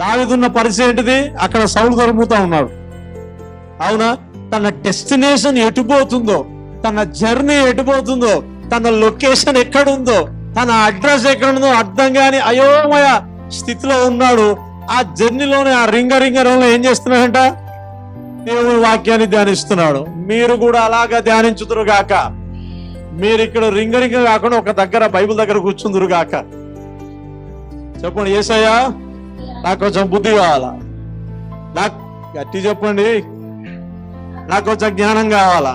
దావీదున్న పరిస్థితి ఏంటిది? అక్కడ సౌలు తరుముతా ఉన్నాడు. అవునా? తన డెస్టినేషన్ ఎటుపోతుందో, తన జర్నీ ఎటుపోతుందో, తన లొకేషన్ ఎక్కడుందో, తన అడ్రస్ ఎక్కడుందో అర్థం కాని అయోమయ స్థితిలో ఉన్నాడు. ఆ జర్నీలోనే ఆ రింగరంలో ఏం చేస్తున్నాడంట? దేవుని వాక్యాన్ని ధ్యానిస్తున్నాడు. మీరు కూడా అలాగా ధ్యానించుదురు గాక. మీరు ఇక్కడ రింగ కాకుండా ఒక దగ్గర బైబిల్ దగ్గర కూర్చుందురు గాక. చెప్పండి, యేసయ్యా నాకు కొంచెం బుద్ధి కావాలా, నాకు గట్టి చెప్పండి, నాకు కొంచెం జ్ఞానం కావాలా,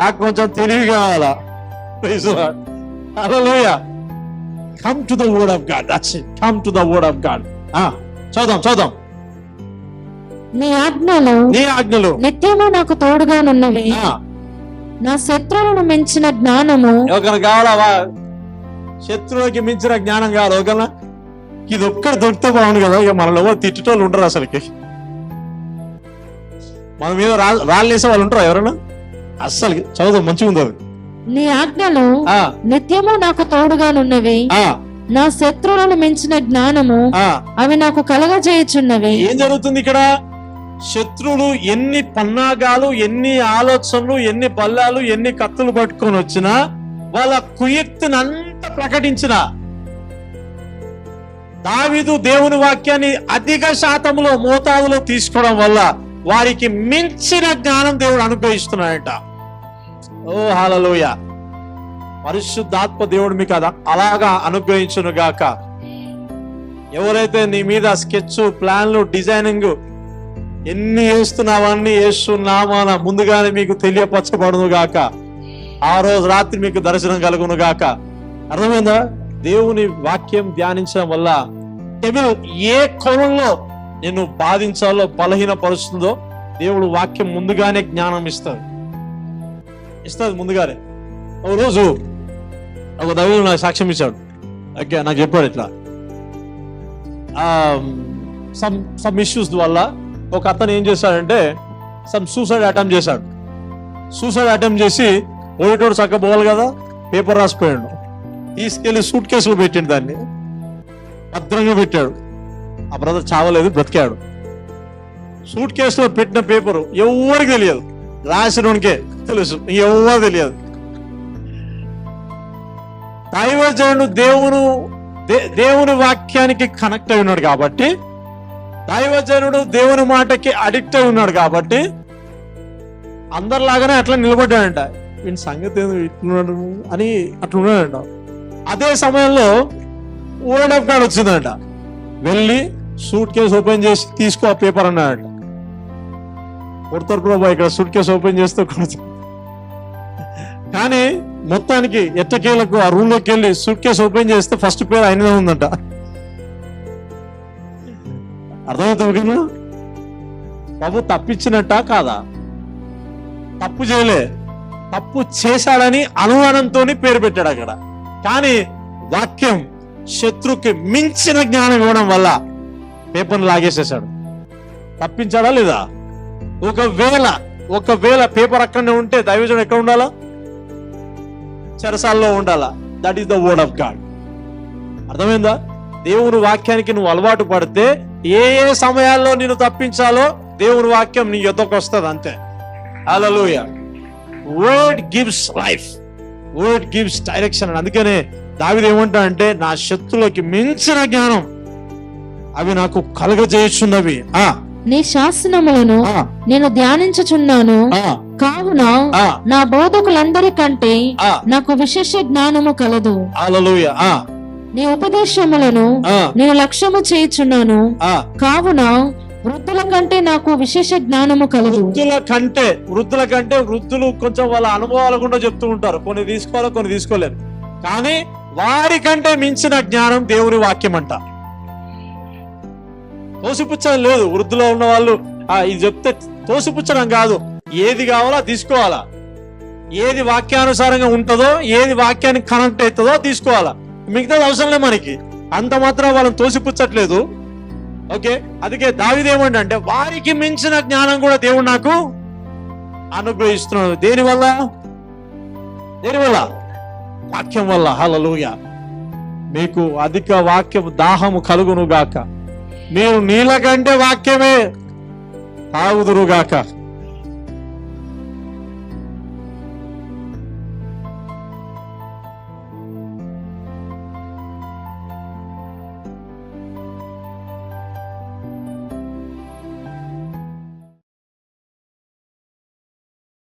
నాకు కొంచెం తెలివి కావాలా. Hallelujah. Come to the word of God. That's it. Come to the word of God. చదుదాం. నీ ఆజ్ఞలు నిత్యము నాకు తోడుగానున్నవి. నా శత్రువులను మించిన జ్ఞానము. ఒకరు కావాలా? శత్రువులకి మించిన జ్ఞానం కావాలి ఒకళ్ళ. ఇది ఒక్కటి దొరికితే బాగుంది కదా. ఇక మనలో ఎవరు తిట్టేటోళ్ళు ఉంటారు? అసలుకి మన మీద రాళ్ళు వేసే వాళ్ళు ఉంటారా ఎవరైనా? అస్సలు చదువు మంచిగా ఉంది అది. నీ ఆజ్ఞలు నిత్యము నాకు తోడుగానున్నవి. నా శత్రువులను మించిన జ్ఞానము అవి నాకు కలగజేయుచున్నవి. ఏం జరుగుతుంది ఇక్కడ? శత్రువులు ఎన్ని పన్నాగాలు, ఎన్ని ఆలోచనలు, ఎన్ని బల్లాలు, ఎన్ని కత్తులు పట్టుకొని వచ్చినా, వాళ్ళ కుయుక్తిని అంతా ప్రకటించిన దావీదు దేవుని వాక్యాన్ని అధిక శాతంలో మోతాదులో తీసుకోవడం వల్ల వారికి మించిన జ్ఞానం దేవుడు అనుగ్రహిస్తున్నాడట. ఓ హల్లెలూయా. పరిశుద్ధాత్మ దేవుడు మీకు అలాగా అనుగ్రహించును గాక. ఎవరైతే నీ మీద స్కెచ్, ప్లాన్లు, డిజైనింగ్ ఎన్ని వేస్తున్నావన్నీ వేస్తున్నామాన ముందుగానే మీకు తెలియపరచబడును గాక. ఆ రోజు రాత్రి మీకు దర్శనం కలుగును గాక. అర్థమైందా? దేవుని వాక్యం ధ్యానించడం వల్ల డెవిల్ ఏ కోణంలో నిన్ను బాధించాలో, బలహీనపరుస్తుందో దేవుడు వాక్యం ముందుగానే జ్ఞానం ఇస్తుంది ముందుగానే. ఒక రోజు ఒక దైవుడు నాకు సాక్ష్యం ఇచ్చాడు. నాకు చెప్పాడు ఇట్లా సమ్ ఇష్యూస్ వల్ల ఒక అతను ఏం చేశాడంటే సూసైడ్ అటెంప్ట్ చేశాడు. సూసైడ్ అటెంప్ట్ చేసి ఓడిటోడు చక్క పోవాలి కదా, పేపర్ రాసిపోయాడు. తీసుకెళ్లి సూట్ కేసులో పెట్టిండు, దాన్ని భద్రంగా పెట్టాడు. ఆ బ్రదర్ చావలేదు, బ్రతికాడు. సూట్ కేసులో పెట్టిన పేపరు ఎవరికి తెలియదు, రాసినోనికే తెలుసు, ఎవరు తెలియదు. దైవజనుడు దేవుని వాక్యానికి కనెక్ట్ అయి ఉన్నాడు కాబట్టి, దైవజనుడు దేవుని మాటకి అడిక్ట్ అయి ఉన్నాడు కాబట్టి అందరిలాగానే అట్లా నిలబడ్డాడంట. వీని సంగతి ఇట్లున్నాడు అని అట్లున్నాడంట. అదే సమయంలో వర్డ్ ఆఫ్ గాడ్ వచ్చిందంట. వెళ్ళి సూట్ కేసు ఓపెన్ చేసి తీసుకో ఆ పేపర్ అన్నాడంట. కొడతారు ప్రభా, ఇక్కడ సూట్ కేసు ఓపెన్ చేస్తూ కొడతారు. కానీ మొత్తానికి ఎట్టకేలకు ఆ రూమ్ లోకి వెళ్ళి సూట్ కేసు ఓపెన్ చేస్తే ఫస్ట్ పేరు ఆయనదే ఉందంట. అర్థమవుతుంది? బాబు తప్పించినట్ట కాదా? తప్పు చేయలే, తప్పు చేశాడని అనుమానంతో పేరు పెట్టాడు అక్కడ. కానీ వాక్యం శత్రుకి మించిన జ్ఞానం ఇవ్వడం వల్ల పేపర్ని లాగేసేసాడు. తప్పించాడా లేదా? ఒకవేళ పేపర్ అక్కడనే ఉంటే దైవజనుడు ఎక్కడ ఉండాలా? చెరసాల్లో ఉండాలా. That is the word of God. అర్థమైందా? దేవుని వాక్యానికి నువ్వు అలవాటు పడితే ఏ సమయాల్లో నిన్ను తప్పించాలో దేవుని వాక్యం నీ యొద్దకు వస్తుంది, అంతే. Hallelujah. Word gives life, word gives direction. అందుకనే దావీదు ఏమంటా అంటే, నా శత్రువులకి మించిన జ్ఞానం అవి నాకు కలగజేయుచున్నవి. నీ శాసనములను నేను ధ్యానించుచున్నాను, కావున నా బోధకులందరికంటే నాకు విశేష జ్ఞానము కలదు. హల్లెలూయా. నీ ఉపదేశములను నేను లక్ష్యము చేయుచున్నాను, కావున వృద్ధుల కంటే నాకు విశేష జ్ఞానము కలదు. వృద్ధుల కంటే వృద్ధులు కొంచెం వాళ్ళ అనుభవాలు కూడా చెప్తూ ఉంటారు. కొన్ని తీసుకోవాలి, కొన్ని తీసుకోలేరు. కానీ వారికంటే మించిన జ్ఞానం దేవుని వాక్యం అంట. తోసిపుచ్చడం లేదు. వృద్ధులో ఉన్న వాళ్ళు ఇది చెప్తే తోసిపుచ్చడం కాదు. ఏది కావాలో తీసుకోవాలా. ఏది వాక్యానుసారంగా ఉంటుందో, ఏది వాక్యానికి కనెక్ట్ అవుతుందో తీసుకోవాలా. మిగతాది అవసరం లేదు మనకి. అంత మాత్రం వాళ్ళని తోసిపుచ్చట్లేదు. ఓకే, అందుకే దావీదు ఏమంటే, వారికి మించిన జ్ఞానం కూడా దేవుడు నాకు అనుగ్రహిస్తున్నాడు. దేనివల్ల? వాక్యం వల్ల. హల్లెలూయా. మీకు అధిక వాక్యం దాహము కలుగును గాక. మీరు నీళ్ళ కంటే వాక్యమే తాగుదురుగాక.